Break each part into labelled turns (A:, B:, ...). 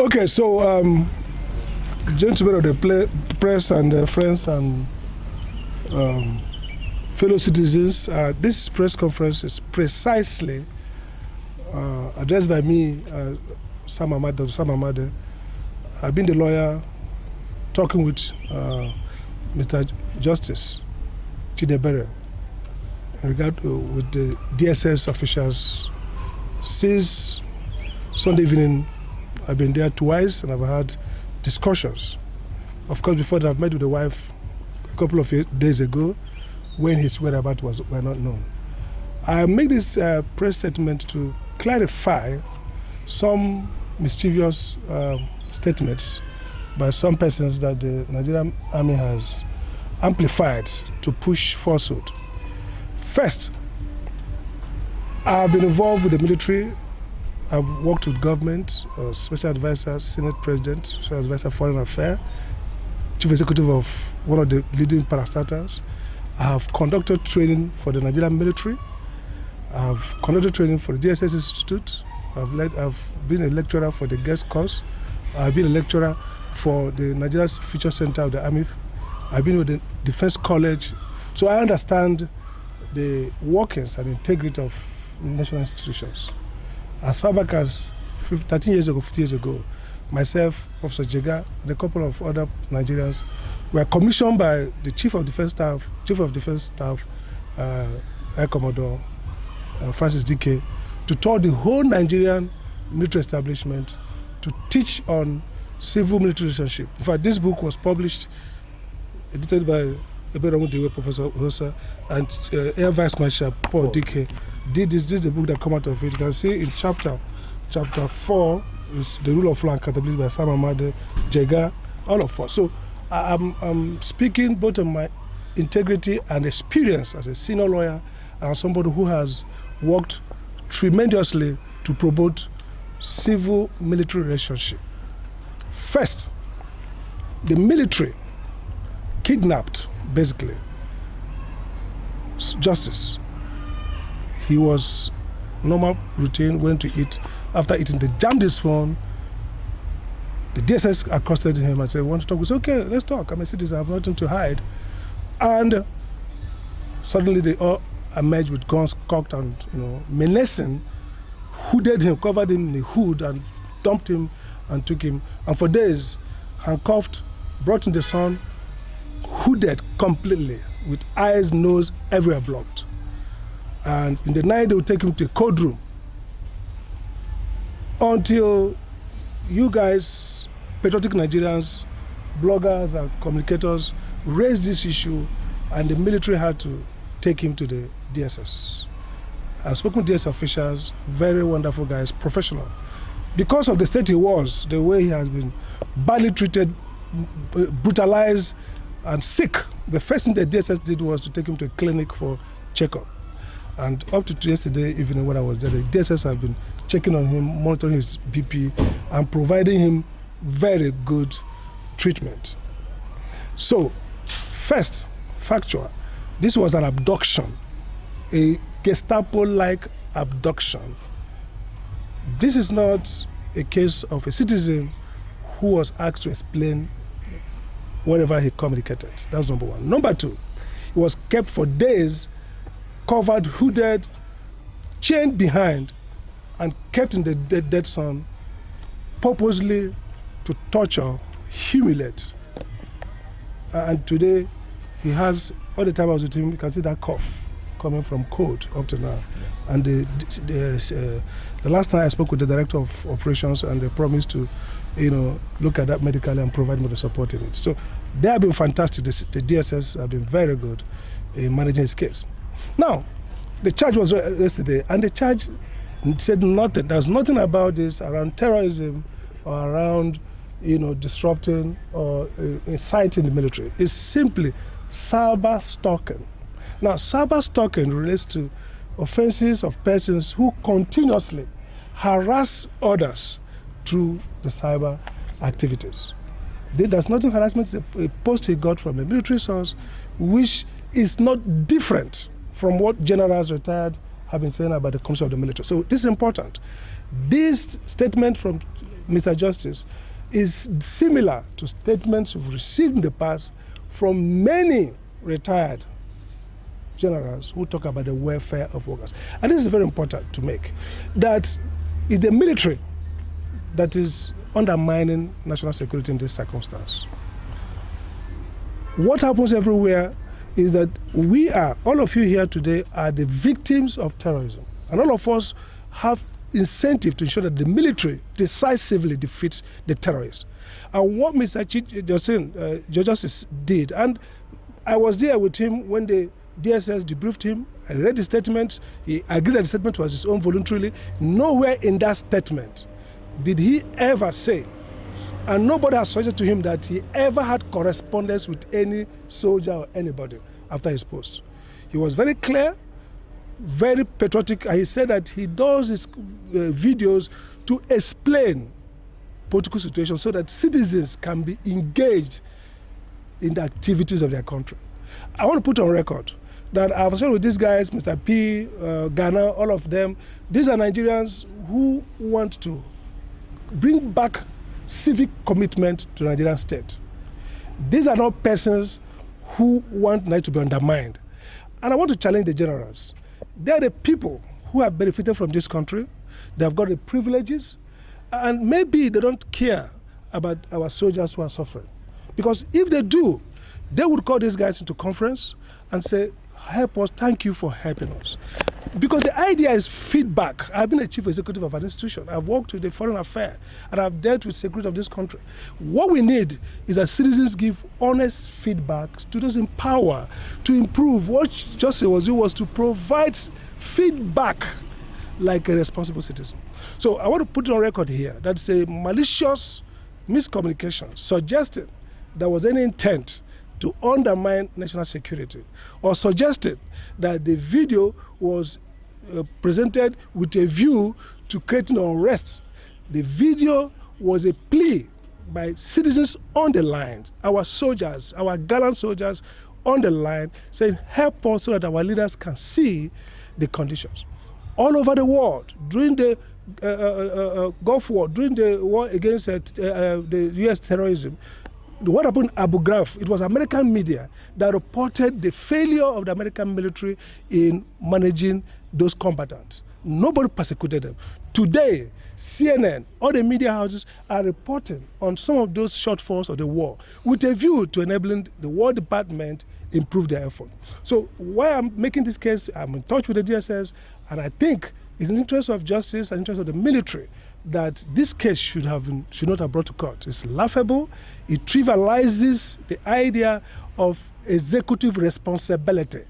A: Okay, so gentlemen of the press and friends and fellow citizens, this press conference is precisely addressed by me, Dr. Sam Amadi. I've been the lawyer talking with Mr. Justice Chidebere in regard with the DSS officials. Since Sunday evening, I've been there twice and I've had discussions. Of course, before that, I've met with the wife a couple of days ago when his whereabouts were not known. I make this press statement to clarify some mischievous statements by some persons that the Nigerian army has amplified to push falsehood. First, I've been involved with the military. I've worked with government, special advisor, Senate President, special advisor, Foreign Affairs, chief executive of one of the leading parastatals. I have conducted training for the Nigerian military. I've conducted training for the DSS Institute. I've been a lecturer for the guest course. I've been a lecturer for the Nigerian Future Center of the Army. I've been with the Defense College. So I understand the workings and integrity of national institutions. As far back as 13 years ago, 50 years ago, myself, Professor Jega, and a couple of other Nigerians were commissioned by the Chief of Defense Staff, Air Commodore Francis Dike, to tour the whole Nigerian military establishment to teach on civil-military relationship. In fact, this book was published, edited by Professor Hosa, and Air Vice Marshal Paul Dike. This is the book that come out of it. You can see in chapter 4 is the rule of law and accountability by Sam Amadi, Jega, all of us. So I'm speaking both on my integrity and experience as a senior lawyer and as somebody who has worked tremendously to promote civil-military relationship. First, the military kidnapped, basically, Justice. He was normal routine, went to eat. After eating, they jammed his phone. The DSS accosted him and said, "Want to talk?" He said, "Okay, let's talk. I'm a citizen. I have nothing to hide." And suddenly they all emerged with guns cocked and, menacing, hooded him, covered him in a hood and dumped him and took him. And for days, handcuffed, brought in the sun, hooded completely, with eyes, nose, everywhere blocked. And in the night, they would take him to a cold room until you guys, patriotic Nigerians, bloggers and communicators, raised this issue, and the military had to take him to the DSS. I've spoken with DSS officials, very wonderful guys, professional. Because of the state he was, the way he has been badly treated, brutalized, and sick, the first thing the DSS did was to take him to a clinic for checkup. And up to yesterday evening when I was there, the DSS have been checking on him, monitoring his BP, and providing him very good treatment. So, first, factual, this was an abduction, a Gestapo-like abduction. This is not a case of a citizen who was asked to explain whatever he communicated. That's number one. Number two, he was kept for days, covered, hooded, chained behind, and kept in the dead sun, purposely to torture, humiliate. And today, he has, all the time I was with him, you can see that cough coming from cold up to now. And the last time I spoke with the director of operations, and they promised to, look at that medically and provide me the support in it. So they have been fantastic. The DSS have been very good in managing his case. Now, the charge was yesterday, and the charge said nothing. There's nothing about this around terrorism or around, disrupting or inciting the military. It's simply cyber stalking. Now, cyber stalking relates to offenses of persons who continuously harass others through the cyber activities. There's nothing harassment. It's a post he got from a military source, which is not different from what generals retired have been saying about the concept of the military. So this is important. This statement from Mr. Justice, is similar to statements we've received in the past from many retired generals who talk about the welfare of workers. And this is very important to make, that it's the military that is undermining national security in this circumstance. What happens everywhere is that all of you here today are the victims of terrorism. And all of us have incentive to ensure that the military decisively defeats the terrorists. And what Mr. Justice did, and I was there with him when the DSS debriefed him. I read the statements. He agreed that the statement was his own voluntarily. Nowhere in that statement did he ever say, and nobody has suggested to him that he ever had correspondence with any soldier or anybody after his post. He was very clear, very patriotic, and he said that he does his videos to explain political situations so that citizens can be engaged in the activities of their country. I want to put on record that I've shared with these guys, Mr. P, Ghana, all of them. These are Nigerians who want to bring back civic commitment to the Nigerian state. These are not persons who want Nigeria to be undermined. And I want to challenge the generals. They are the people who have benefited from this country. They have got the privileges, and maybe they don't care about our soldiers who are suffering. Because if they do, they would call these guys into conference and say, help us, thank you for helping us. Because the idea is feedback. I've been a chief executive of an institution. I've worked with the foreign affairs, and I've dealt with security of this country. What we need is that citizens give honest feedback to those in power to improve. What Justice was to provide feedback like a responsible citizen. So I want to put it on record here. That's a malicious miscommunication suggesting there was any intent to undermine national security, or suggested that the video was presented with a view to creating unrest. The video was a plea by citizens on the line, our soldiers, our gallant soldiers on the line, saying, help us so that our leaders can see the conditions. All over the world, during the Gulf War, during the war against the U.S. terrorism, what happened in Abu Ghraib, it was American media that reported the failure of the American military in managing those combatants. Nobody persecuted them. Today, CNN, all the media houses are reporting on some of those shortfalls of the war with a view to enabling the War Department improve their effort. So why I'm making this case, I'm in touch with the DSS, and I think it's in the interest of justice and interest of the military that this case should not have brought to court. It's laughable. It trivializes the idea of executive responsibility.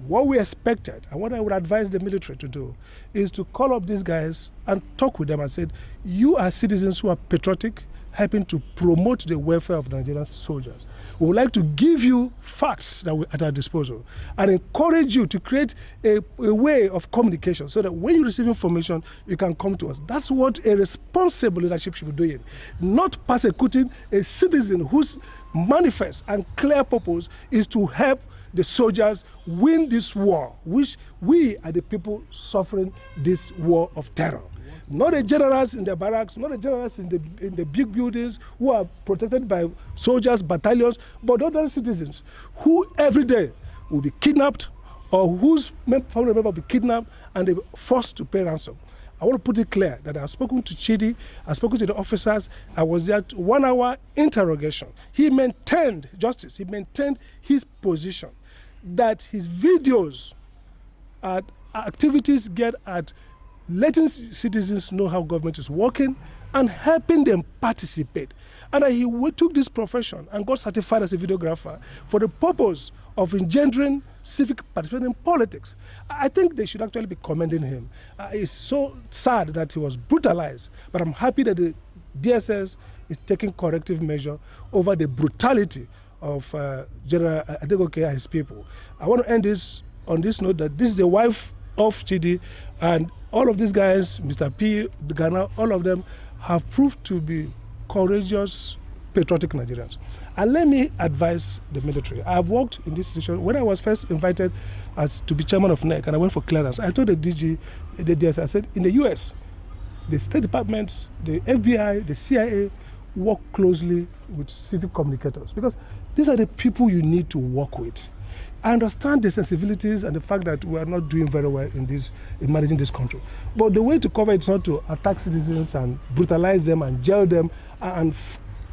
A: What we expected, and what I would advise the military to do, is to call up these guys and talk with them and say, you are citizens who are patriotic, helping to promote the welfare of Nigerian soldiers. We would like to give you facts that at our disposal and encourage you to create a way of communication so that when you receive information, you can come to us. That's what a responsible leadership should be doing, not persecuting a citizen whose manifest and clear purpose is to help the soldiers win this war, which we are the people suffering this war of terror. Not the generals in the barracks, not the generals in the big buildings who are protected by soldiers, battalions, but other citizens who every day will be kidnapped or whose family member will be kidnapped and they will be forced to pay ransom. I want to put it clear that I've spoken to Chidi, I've spoken to the officers, I was there at 1 hour interrogation. He maintained justice, he maintained his position that his videos at activities get at letting citizens know how government is working and helping them participate. And he took this profession and got certified as a videographer for the purpose of engendering civic participation in politics. I think they should actually be commending him. It's so sad that he was brutalized, but I'm happy that the DSS is taking corrective measure over the brutality of General Adegoke and his people. I want to end this on this note that this is the wife of Chidi, and all of these guys, Mr. P, Ghana, all of them have proved to be courageous, patriotic Nigerians. And let me advise the military. I've worked in this situation. When I was first invited to be chairman of NEC and I went for clearance, I told the DG, the DS, I said, in the US, the State Department, the FBI, the CIA work closely with civic communicators, because these are the people you need to work with. I understand the sensibilities and the fact that we are not doing very well in managing this country. But the way to cover it is not to attack citizens and brutalize them and jail them and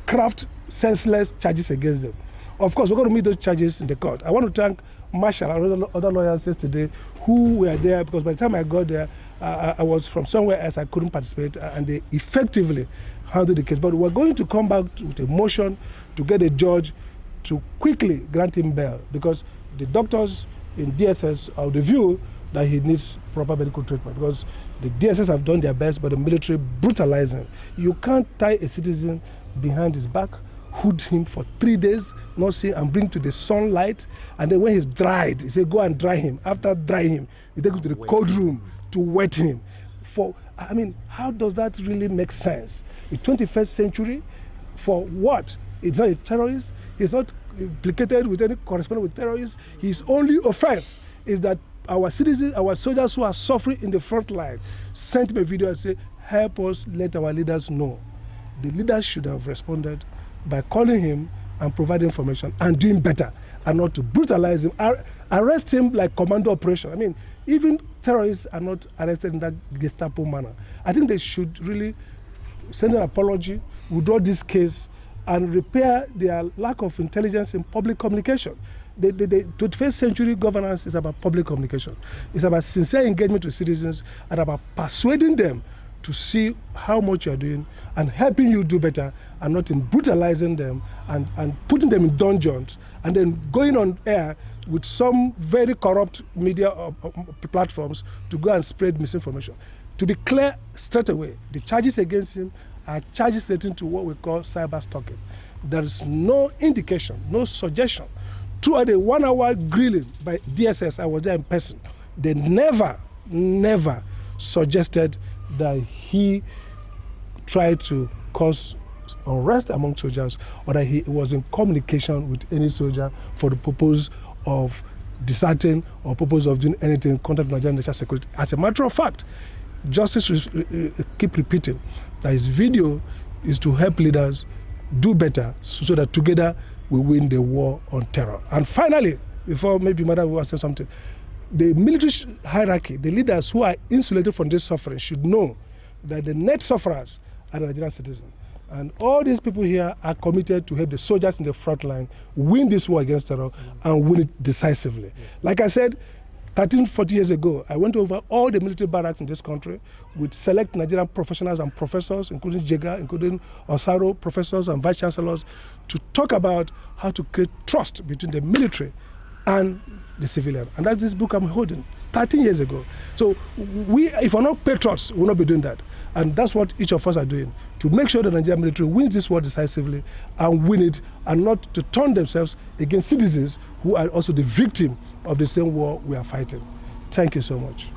A: craft senseless charges against them. Of course, we're going to meet those charges in the court. I want to thank Marshall and other lawyers yesterday who were there, because by the time I got there, I was from somewhere else, I couldn't participate, and they effectively handled the case. But we're going to come back with a motion to get a judge to quickly grant him bail, because the doctors in DSS are of the view that he needs proper medical treatment, because the DSS have done their best, but the military brutalize him. You can't tie a citizen behind his back, hood him for 3 days, not see, and bring to the sunlight, and then when he's dried, you say go and dry him. After drying him, you take him to the cold room to wet him. I mean, how does that really make sense? The 21st century, for what? It's not a terrorist. He's not implicated with any correspondence with terrorists. His only offense is that our citizens, our soldiers who are suffering in the front line, sent me a video and say, help us let our leaders know. The leaders should have responded by calling him and providing information and doing better, and not to brutalize him, arrest him like commando operation. I mean, even terrorists are not arrested in that Gestapo manner. I think they should really send an apology, withdraw this case, and repair their lack of intelligence in public communication. The 21st century governance is about public communication. It's about sincere engagement with citizens and about persuading them to see how much you're doing and helping you do better, and not in brutalizing them and putting them in dungeons and then going on air with some very corrupt media platforms to go and spread misinformation. To be clear straight away, the charges against him are charges relating to what we call cyber stalking. There is no indication, no suggestion. Throughout the 1 hour grilling by DSS, I was there in person, they never suggested that he tried to cause unrest among soldiers, or that he was in communication with any soldier for the purpose of deserting or purpose of doing anything contrary to Nigerian national security. As a matter of fact, justice keep repeating that his video is to help leaders do better, so that together we win the war on terror. And finally, before maybe Madam will say something, the military hierarchy, the leaders who are insulated from this suffering, should know that the net sufferers are the Nigerian citizens. And all these people here are committed to help the soldiers in the front line win this war against terror and win it decisively. Like I said, 40 years ago, I went over all the military barracks in this country with select Nigerian professionals and professors, including Jega, including Osaro, professors and vice chancellors, to talk about how to create trust between the military and the civilian. And that's this book I'm holding 13 years ago. So we, if we're not patriots, we'll not be doing that. And that's what each of us are doing, to make sure the Nigerian military wins this war decisively and win it, and not to turn themselves against citizens who are also the victim of the same war we are fighting. Thank you so much.